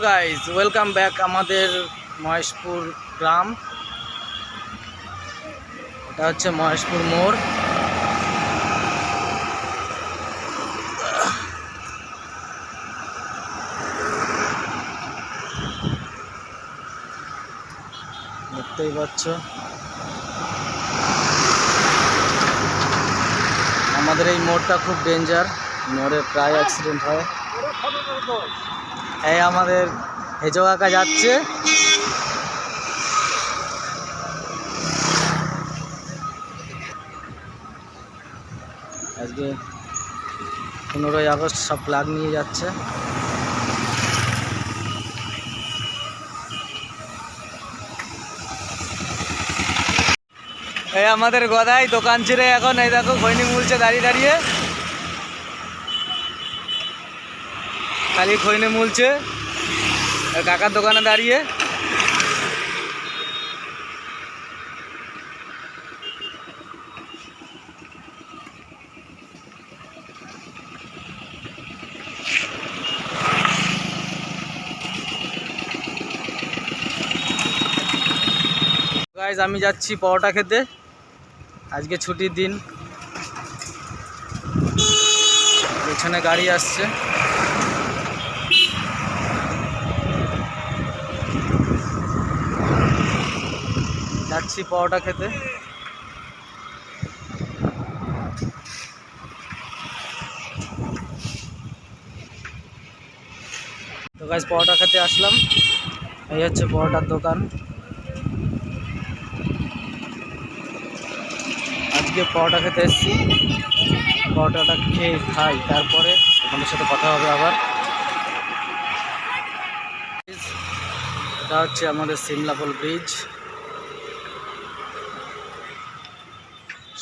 Guys welcome back আমাদের মহেশপুর গ্রাম। এটা হচ্ছে মহেশপুর মোড়। দেখতেই পাচ্ছ আমাদের এই মোড়টা খুব ডেঞ্জার, মোড়ে প্রায় অ্যাক্সিডেন্ট হয়। এই আমাদের হেজো কাকা যাচ্ছে, আজকে 15ই আগস্ট সব ফ্ল্যাগ নিয়ে যাচ্ছে। এই আমাদের গদাই দোকান ছেড়ে এখন এই দেখো খৈনি মুলছে দাঁড়িয়ে দাঁড়িয়ে, খালি খৈনি মুলছে কাকার দোকানে দাঁড়িয়ে। গাইজ আমি যাচ্ছি পরোটা খেতে, আজকে ছুটির দিন। পেছনে গাড়ি আসছে, যাচ্ছি পরোটা খেতে। তো গাইজ পরোটা খেতে আসলাম, এই হচ্ছে পরোটার দোকান। আজকে পরোটা খেতে এসেছি, পরোটাটা খেয়ে খাই, তারপরে আপনাদের সাথে কথা হবে আবার। এটা হচ্ছে আমাদের সিমলাপোল ব্রিজ,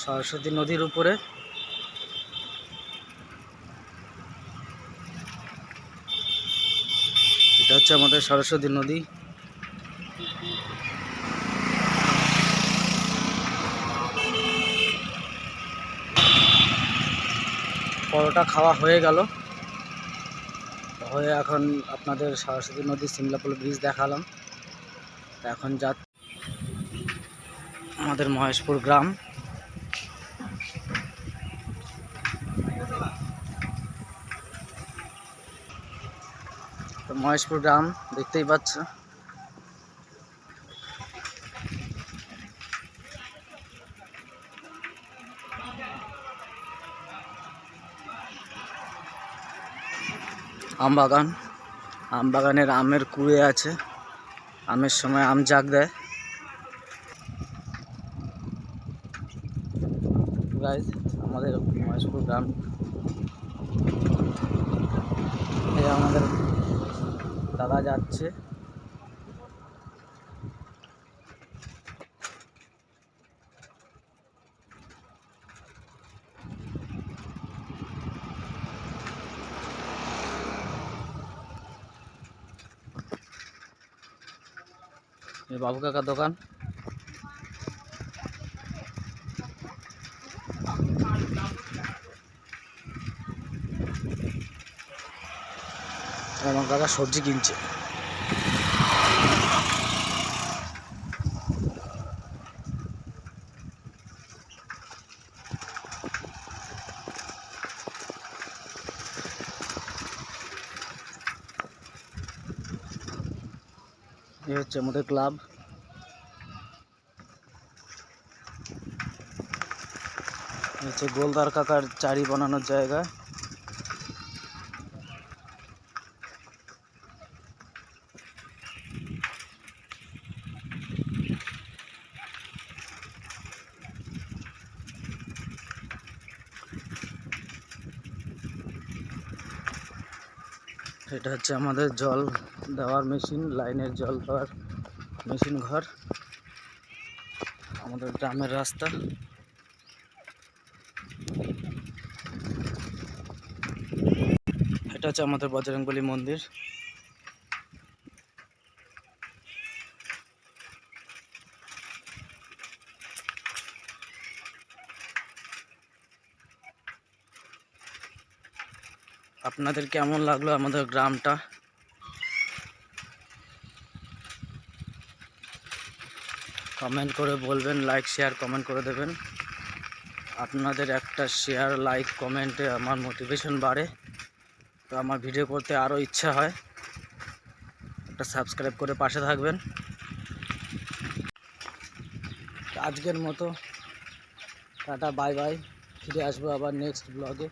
সরস্বতী নদীর উপরে। এটা হচ্ছে আমাদের সরস্বতী নদী। পরোটা খাওয়া হয়ে গেল, হয়ে এখন আপনাদের সরস্বতী নদী সিমলাপোল ব্রিজ দেখালাম। এখন যা আমাদের মহেশপুর গ্রাম। তো মহেশপুর গ্রাম দেখতেই পাচ্ছ। আম বাগান, আম বাগানের আমের কুড়ে আছে, আমের সময় আম জাগ দেয়। গাইজ আমাদের মহেশপুর গ্রাম, এই আমাদের দাদা যাচ্ছে। এই বাবু কাকার দোকান। আমার কাকা সবজি কিনছে। এই হচ্ছে আমাদের ক্লাব। হচ্ছে গোলদার কাকার চারি বানানোর জায়গা। এটা হচ্ছে আমাদের জল দেওয়ার মেশিন, লাইনের জল দেওয়ার মেশিন ঘর, আমাদের গ্রামের রাস্তা। এটা হচ্ছে আমাদের বজরংবলী মন্দির। আপনাদের কেমন লাগলো আমাদের গ্রামটা? কমেন্ট করে বলবেন, লাইক শেয়ার কমেন্ট করে দেবেন। আপনাদের একটা শেয়ার লাইক কমেন্টে আমার মোটিভেশন বাড়ে, তো আমার ভিডিও করতে আরও ইচ্ছা হয়। একটা সাবস্ক্রাইব করে পাশে থাকবেন। আজকের মতো টাটা বাই বাই, ফিরে আসবো আবার নেক্সট ব্লগে।